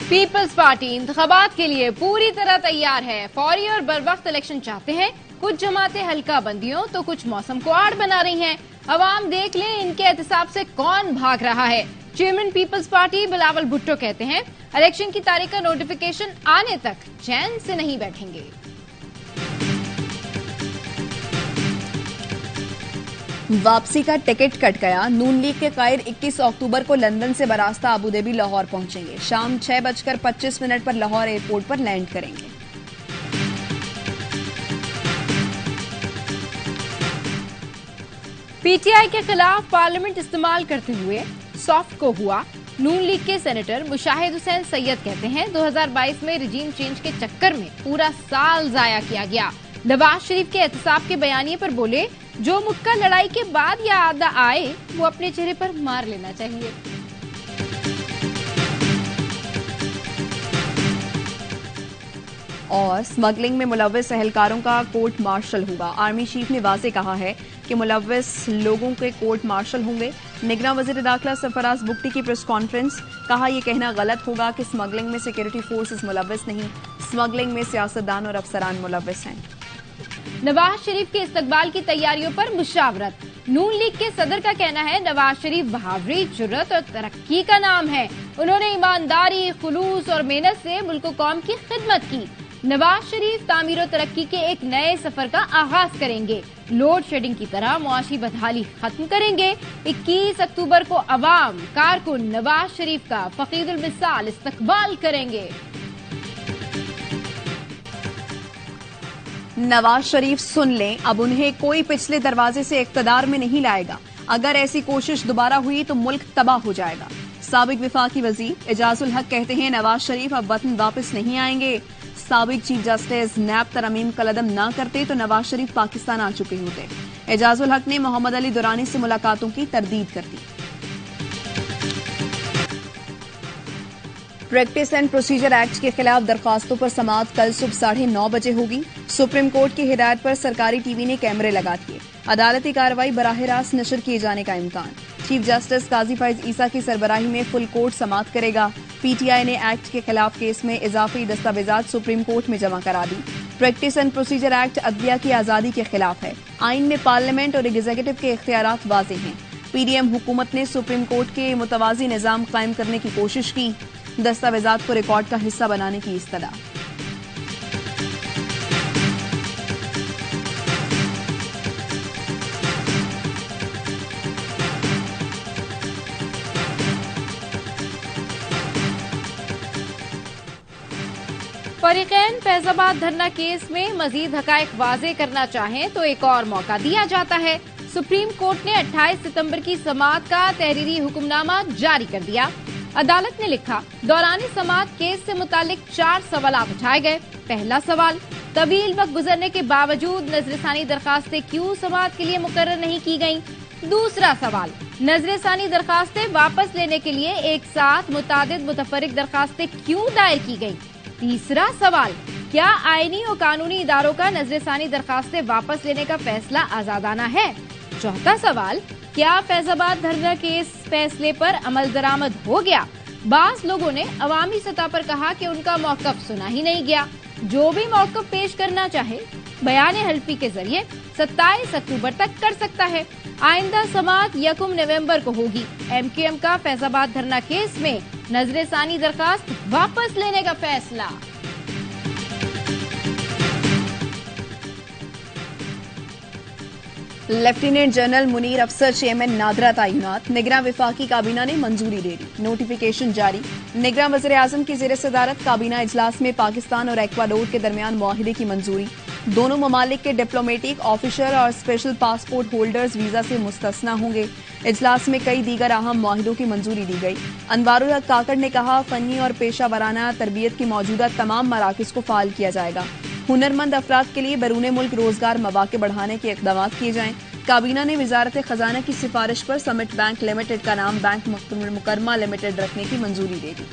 Peoples party इंतखाबात के लिए पूरी तरह तैयार है। फौरी और बरवक्त इलेक्शन चाहते हैं। कुछ जमातें हल्का बंदियों तो कुछ मौसम को आड़ बना रही हैं। अवाम देख लें इनके एहतसाब से कौन भाग रहा है। Chairman peoples party Bilawal Bhutto कहते हैं इलेक्शन की तारीख का नोटिफिकेशन आने तक चैन से नहीं बैठेंगे। वापसी का टिकट कट गया। नून लीग के कायर 21 अक्टूबर को लंदन से बरास्ता अबूधाबी लाहौर पहुंचेंगे। शाम 6:25 पर लाहौर एयरपोर्ट पर लैंड करेंगे। पीटीआई के खिलाफ पार्लियामेंट इस्तेमाल करते हुए सॉफ्ट को हुआ। नून लीग के सेनेटर मुशाहिद हुसैन सैयद कहते हैं 2022 में रिजीम चेंज के चक्कर में पूरा साल जाया किया गया। नवाज शरीफ के एहतसाब के बयानिए पर बोले जो मुक्का लड़ाई के बाद याद आए वो अपने चेहरे पर मार लेना चाहिए। और स्मगलिंग में मुलव्विस एहलकारों का कोर्ट मार्शल होगा। आर्मी चीफ ने वाज़े कहा है कि मुलव्विस लोगों के कोर्ट मार्शल होंगे। निगरान वज़ीर दाखिला सरफराज बुगटी की प्रेस कॉन्फ्रेंस, कहा यह कहना गलत होगा कि स्मगलिंग में सिक्योरिटी फोर्सेस मुलव्विस नहीं, स्मगलिंग में सियासतदान और अफसरान मुलव्विस हैं। नवाज शरीफ के इस्तकबाल की तैयारियों पर मुशावरत। नून लीग के सदर का कहना है नवाज शरीफ बहादुरी, जुर्रत और तरक्की का नाम है। उन्होंने ईमानदारी, खुलूस और मेहनत से मुल्क कौम की खिदमत की। नवाज शरीफ तामीर और तरक्की के एक नए सफर का आगाज करेंगे। लोड शेडिंग की तरह मुआशी बदहाली खत्म करेंगे। 21 अक्टूबर को अवाम कारकुन नवाज शरीफ का फकीरुल मिसाल इस्तकबाल करेंगे। नवाज शरीफ सुन लें, अब उन्हें कोई पिछले दरवाजे से इक्तदार में नहीं लाएगा। अगर ऐसी कोशिश दोबारा हुई तो मुल्क तबाह हो जाएगा। साबिक विफाकी वजीर एजाजुल हक कहते हैं नवाज शरीफ अब वतन वापस नहीं आएंगे। साबिक चीफ जस्टिस नैब तरमीम कलदम ना करते तो नवाज शरीफ पाकिस्तान आ चुके होते। एजाजुल हक ने मोहम्मद अली दुरानी से मुलाकातों की तरदीद कर दी। प्रैक्टिस एंड प्रोसीजर एक्ट के खिलाफ दरखास्तों पर समाअत कल सुबह 9:30 बजे होगी। सुप्रीम कोर्ट की हिदायत पर सरकारी टीवी ने कैमरे लगा दिए। अदालती कार्रवाई बराह रास्त नशर किए जाने का इम्कान। चीफ जस्टिस काजी फैज ईसा की सरबराही में फुल कोर्ट समाअत करेगा। पीटीआई ने एक्ट के खिलाफ केस में इजाफी दस्तावेजात सुप्रीम कोर्ट में जमा करा दी। प्रैक्टिस एंड प्रोसीजर एक्ट अदलिया की आजादी के खिलाफ है। आइन में पार्लियामेंट और एग्जीक्यूटिव के इख्तियारात वाज़े हैं। पीडीएम हुकूमत ने सुप्रीम कोर्ट के मुतवाज़ी निज़ाम कायम करने की कोशिश की। दस्तावेजात को रिकॉर्ड का हिस्सा बनाने की इस्तदा। फरीकैन फैजाबाद धरना केस में मजीद हकायक वाजे करना चाहें तो एक और मौका दिया जाता है। सुप्रीम कोर्ट ने 28 सितंबर की समाअत का तहरीरी हुक्मनामा जारी कर दिया। अदालत ने लिखा दौरान समाअत केस से मुतालिक 4 सवाल उठाए गए। पहला सवाल, तवील वक्त गुजरने के बावजूद नजरसानी दरखास्तें क्यों समाअत के लिए मुकर्रर नहीं की गयी। दूसरा सवाल, नजरसानी दरखास्तें वापस लेने के लिए एक साथ मुतादिद मुतफरिक दरखास्तें क्यों दायर की गयी। तीसरा सवाल, क्या आईनी और कानूनी इदारों का नजरसानी दरखास्तें वापस लेने का फैसला आजादाना है। चौथा सवाल, क्या फैजाबाद धरना केस फैसले पर अमल दरामद हो गया। बास लोगों ने अवामी सतह पर कहा कि उनका मौकफ सुना ही नहीं गया। जो भी मौकफ पेश करना चाहे बयान हल्फी के जरिए 27 अक्टूबर तक कर सकता है। आइंदा समाअत 1 नवंबर को होगी। एमक्यूएम का फैजाबाद धरना केस में नजरसानी दरखास्त वापस लेने का फैसला। लेफ्टिनेंट जनरल मुनीर अफसर चेयरमैन नादरा तैनात। निगरान विफाकी काबीना ने मंजूरी दे दी। नोटिफिकेशन जारी। निगरान वज़ीर आज़म की ज़ेर सदारत काबीना इजलास में पाकिस्तान और एक्वाडोर के दरमियान मुआहिदे की मंजूरी। दोनों ममालिक के डिप्लोमेटिक ऑफिसर और स्पेशल पासपोर्ट होल्डर्स वीजा से मुस्तस्ना होंगे। इजलास में कई दीगर अहम मुआहिदों की मंजूरी दी गई। अनवारुल हक काकड़ ने कहा फनी और पेशा वराना तरबियत की मौजूदा तमाम मराकज़ को फाल किया जाएगा। हुनरमंद अफराद के लिए बैरून मुल्क रोजगार मौके बढ़ाने के इक़दाम किए जाएं। काबीना ने वजारत खजाना की सिफारिश पर समिट बैंक लिमिटेड का नाम बैंक मुकरमा लिमिटेड रखने की मंजूरी दे दी।